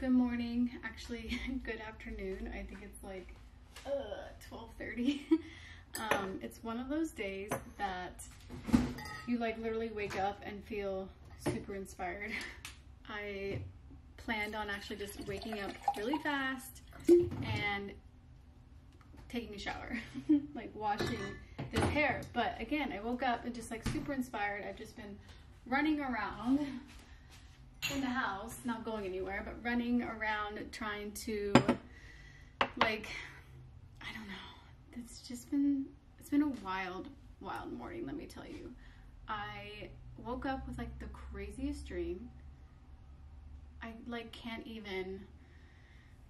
Good morning, actually good afternoon. I think it's like 12:30. It's one of those days that you like literally wake up and feel super inspired. I planned on actually just waking up really fast and taking a shower, like washing this hair. But again, I woke up and just like super inspired. I've just been running around in the house, not going anywhere, but running around trying to, like, I don't know. It's been a wild morning, let me tell you. I woke up with like the craziest dream. I like can't even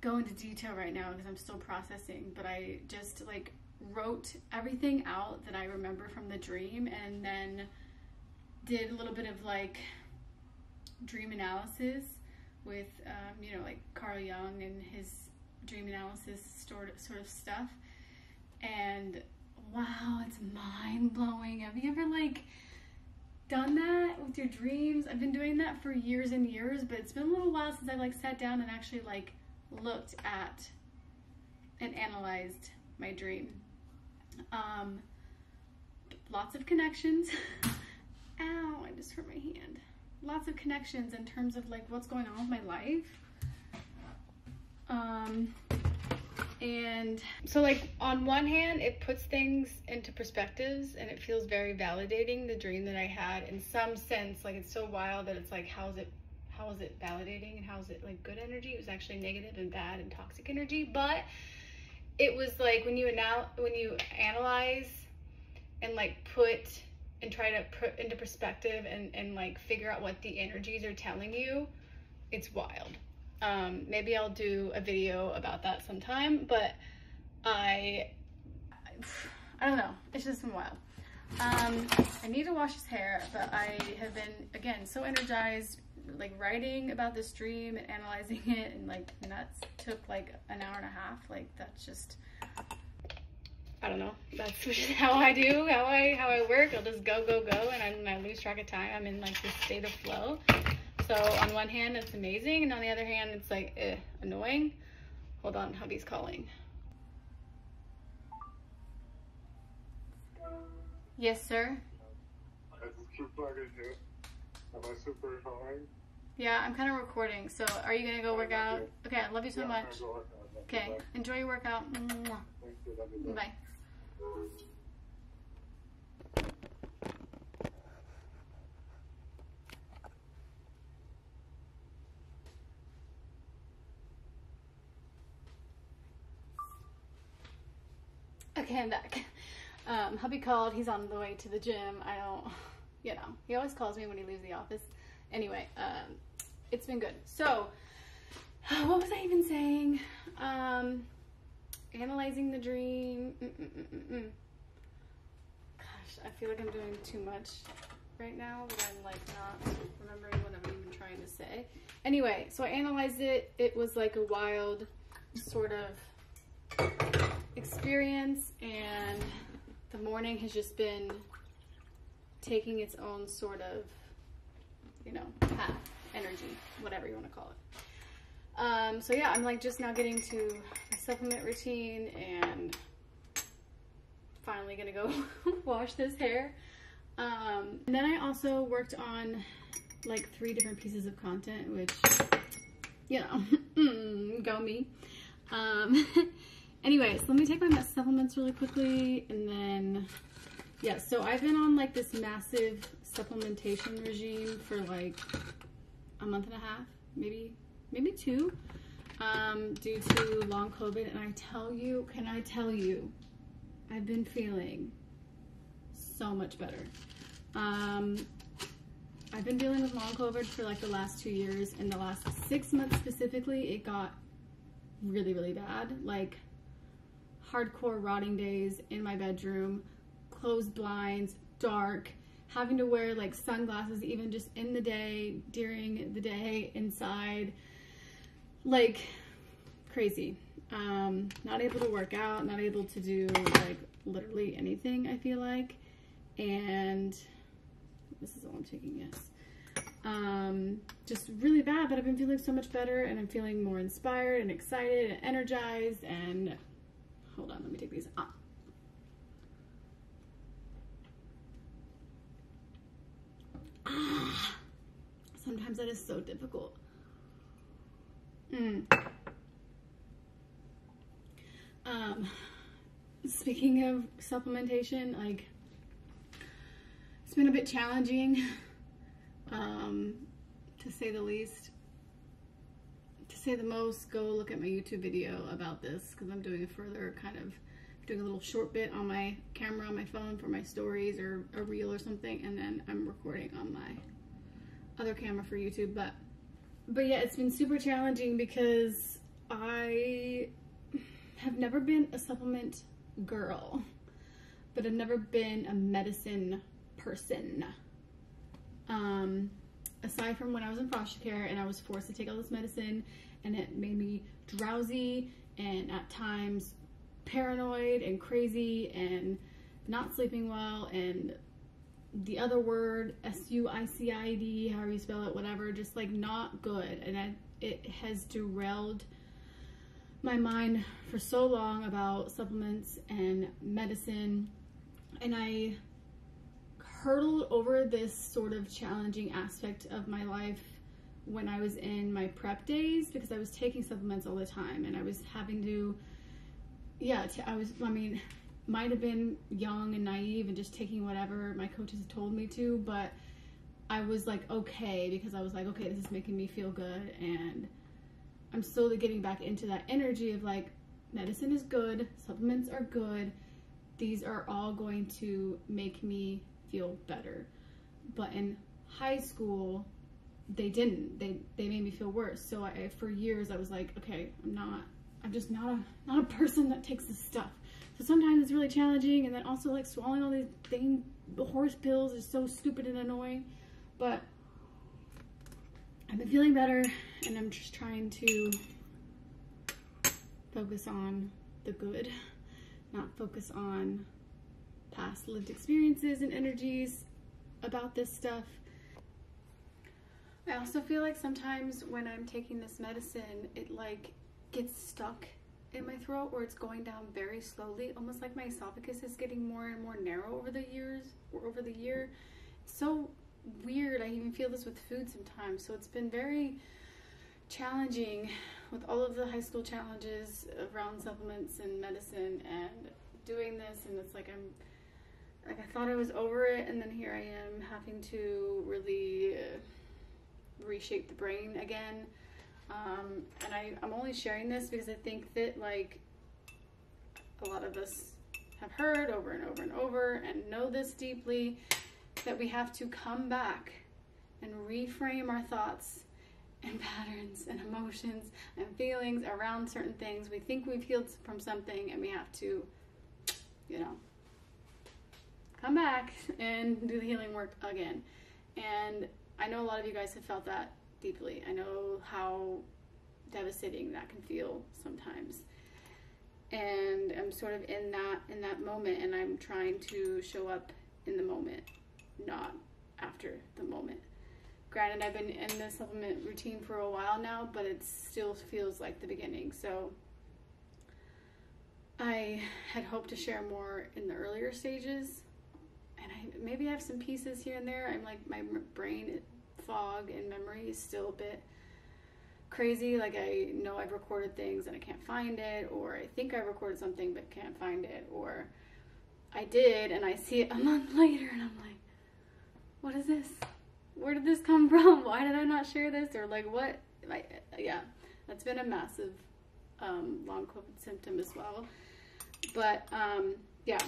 go into detail right now because I'm still processing, but I just like wrote everything out that I remember from the dream and then did a little bit of like dream analysis with you know, like Carl Jung and his dream analysis sort of stuff. And wow, it's mind-blowing. Have you ever like done that with your dreams? I've been doing that for years and years, but it's been a little while since I like sat down and actually like looked at and analyzed my dream. Lots of connections. Ow, I just hurt my hand. Lots of connections in terms of like what's going on with my life. And so like on one hand, it puts things into perspectives and it feels very validating, the dream that I had, in some sense. Like it's so wild that it's like, how is it validating and how is it like good energy? It was actually negative and bad and toxic energy. But it was like when you analyze and like try to put into perspective and like figure out what the energies are telling you, it's wild. Maybe I'll do a video about that sometime, but I don't know, it's just been wild. I need to wash his hair, but I have been, again, so energized, like writing about this dream and analyzing it, and like, and that took like an hour and a half. Like that's just, I don't know, that's just how I do, how I work. I'll just go, and I lose track of time. I'm in like this state of flow. So on one hand, it's amazing, and on the other hand, it's like annoying. Hold on, hubby's calling. Yes, sir. I just keep plugging you. Am I super annoying? Yeah, I'm kind of recording. So are you gonna go work out? Okay, I love you so much. Okay, enjoy your workout. Thank you. Bye. Okay, I'm back. Hubby called. He's on the way to the gym. I don't, you know, he always calls me when he leaves the office. Anyway, it's been good. So, what was I even saying? Analyzing the dream. Gosh, I feel like I'm doing too much right now, but I'm like not remembering what I'm even trying to say. Anyway, so I analyzed it. It was like a wild sort of experience, and the morning has just been taking its own sort of, you know, path, energy, whatever you want to call it. So yeah, I'm like just now getting to my supplement routine and finally gonna go wash this hair. And then I also worked on like 3 different pieces of content, which, you know, go me. Anyways, let me take my supplements really quickly, and then, yeah, so I've been on like this massive supplementation regime for like a month and a half, maybe 2, due to long COVID, and I tell you, can I tell you, I've been feeling so much better. I've been dealing with long COVID for like the last 2 years, and the last 6 months specifically, it got really, really bad. Like hardcore rotting days in my bedroom, closed blinds, dark, having to wear like sunglasses even just in the day, during the day, inside, like crazy. Not able to work out, not able to do like literally anything, I feel like. And this is all I'm taking, yes. just really bad, but I've been feeling so much better, and I'm feeling more inspired and excited and energized. And hold on, let me take these off. Sometimes that is so difficult. Speaking of supplementation, like, it's been a bit challenging, to say the least. To say the most, go look at my YouTube video about this, because I'm doing a further kind of, doing a little short bit on my camera on my phone for my stories or a reel or something, and then I'm recording on my other camera for YouTube. But yeah, it's been super challenging because I have never been a supplement girl, but I've never been a medicine person. Aside from when I was in foster care and I was forced to take all this medicine, and it made me drowsy and at times paranoid and crazy and not sleeping well, and the other word, SUICID, however you spell it, whatever, just like not good. And it has derailed my mind for so long about supplements and medicine. And I hurdled over this sort of challenging aspect of my life when I was in my prep days, because I was taking supplements all the time, and I was having to, might have been young and naive and just taking whatever my coaches told me to, but I was like, okay, because I was like, okay, this is making me feel good. And I'm slowly getting back into that energy of like, medicine is good, supplements are good, these are all going to make me feel better. But in high school, they didn't. They made me feel worse. So for years I was like, okay, I'm just not a person that takes this stuff. So sometimes it's really challenging, and then also like swallowing all these horse pills is so stupid and annoying. But I've been feeling better, and I'm just trying to focus on the good, not focus on past lived experiences and energies about this stuff. I also feel like sometimes when I'm taking this medicine, it like gets stuck in my throat, or it's going down very slowly, almost like my esophagus is getting more and more narrow over the year. It's so weird. I even feel this with food sometimes. So it's been very challenging with all of the high school challenges around supplements and medicine and doing this, and it's like I thought I was over it, and then here I am having to really reshape the brain again. And I'm only sharing this because I think that like a lot of us have heard over and over and over and know this deeply, that we have to come back and reframe our thoughts and patterns and emotions and feelings around certain things. We think we've healed from something, and we have to, come back and do the healing work again. And I know a lot of you guys have felt that deeply. I know how devastating that can feel sometimes. And I'm sort of in that moment, and I'm trying to show up in the moment, not after the moment. Granted, I've been in the supplement routine for a while now, but it still feels like the beginning. So I had hoped to share more in the earlier stages, and I maybe have some pieces here and there. I'm like, my brain fog and memory is still a bit crazy. Like, I know I've recorded things and I can't find it, or I think I recorded something but can't find it, or I did and I see it a month later and I'm like, what is this? Where did this come from? Why did I not share this? Or like, what? Yeah, that's been a massive long COVID symptom as well. But yeah,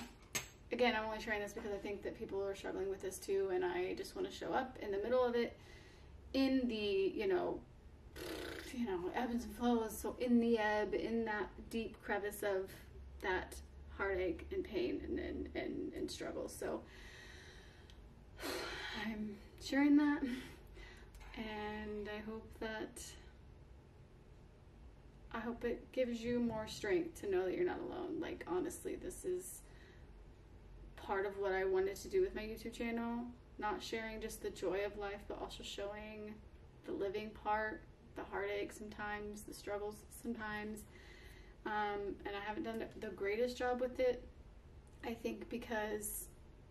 again, I'm only sharing this because I think that people are struggling with this too, and I just want to show up in the middle of it, in the ebbs and flows. So in the ebb, in that deep crevice of that heartache and pain and struggle. So I'm sharing that, and I hope it gives you more strength to know that you're not alone. Like, honestly, this is part of what I wanted to do with my YouTube channel. not sharing just the joy of life, but also showing the living part, the heartache sometimes, the struggles sometimes. And I haven't done the greatest job with it, I think, because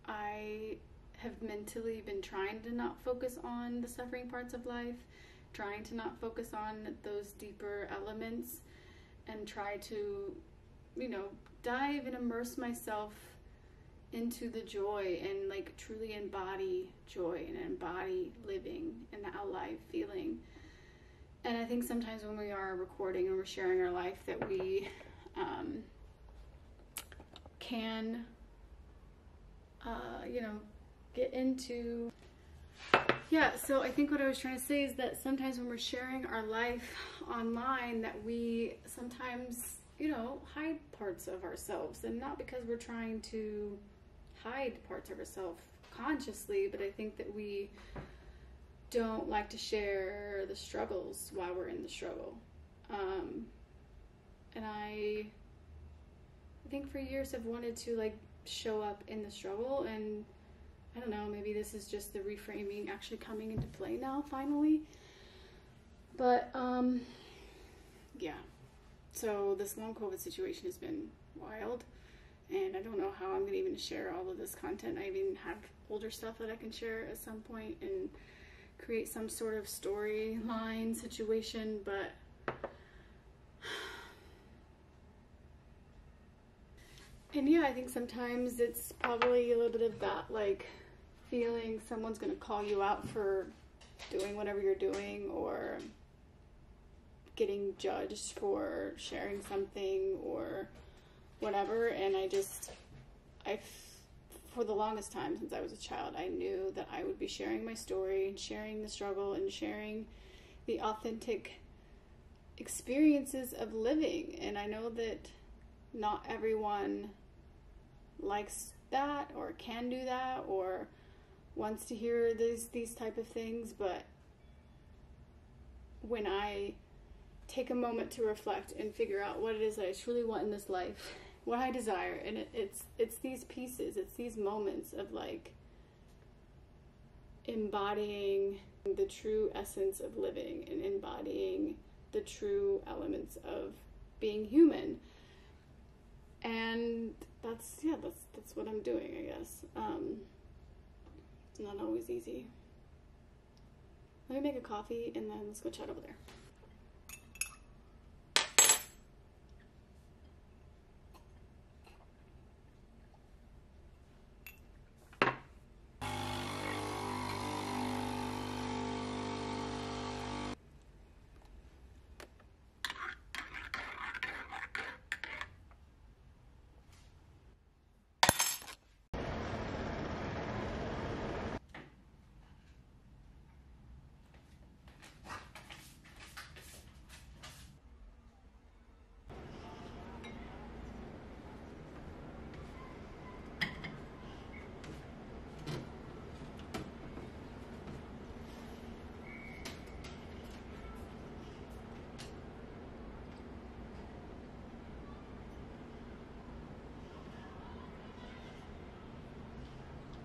I have mentally been trying to not focus on the suffering parts of life, trying to not focus on those deeper elements, and try to, you know, dive and immerse myself into the joy and like truly embody joy and embody living and that alive feeling. And I think sometimes when we are recording and we're sharing our life that we can, you know, get into, yeah, so I think what I was trying to say is that sometimes when we're sharing our life online that we sometimes, you know, hide parts of ourselves, and not because we're trying to hide parts of ourselves consciously, but I think that we don't like to share the struggles while we're in the struggle. And I think for years I've wanted to like show up in the struggle, and I don't know, maybe this is just the reframing actually coming into play now finally. But yeah, so this long COVID situation has been wild, and I don't know how I'm gonna even share all of this content. I even have older stuff that I can share at some point and create some sort of storyline situation, but and yeah, I think sometimes it's probably a little bit of that, like feeling someone's gonna call you out for doing whatever you're doing, or getting judged for sharing something or whatever. And for the longest time since I was a child, I knew that I would be sharing my story and sharing the struggle and sharing the authentic experiences of living. And I know that not everyone likes that or can do that or wants to hear these type of things, but when I take a moment to reflect and figure out what it is that I truly want in this life, what I desire, and it's these pieces, it's these moments of like embodying the true essence of living and embodying the true elements of being human. And that's what I'm doing, I guess. It's not always easy. Let me make a coffee and then let's go chat over there.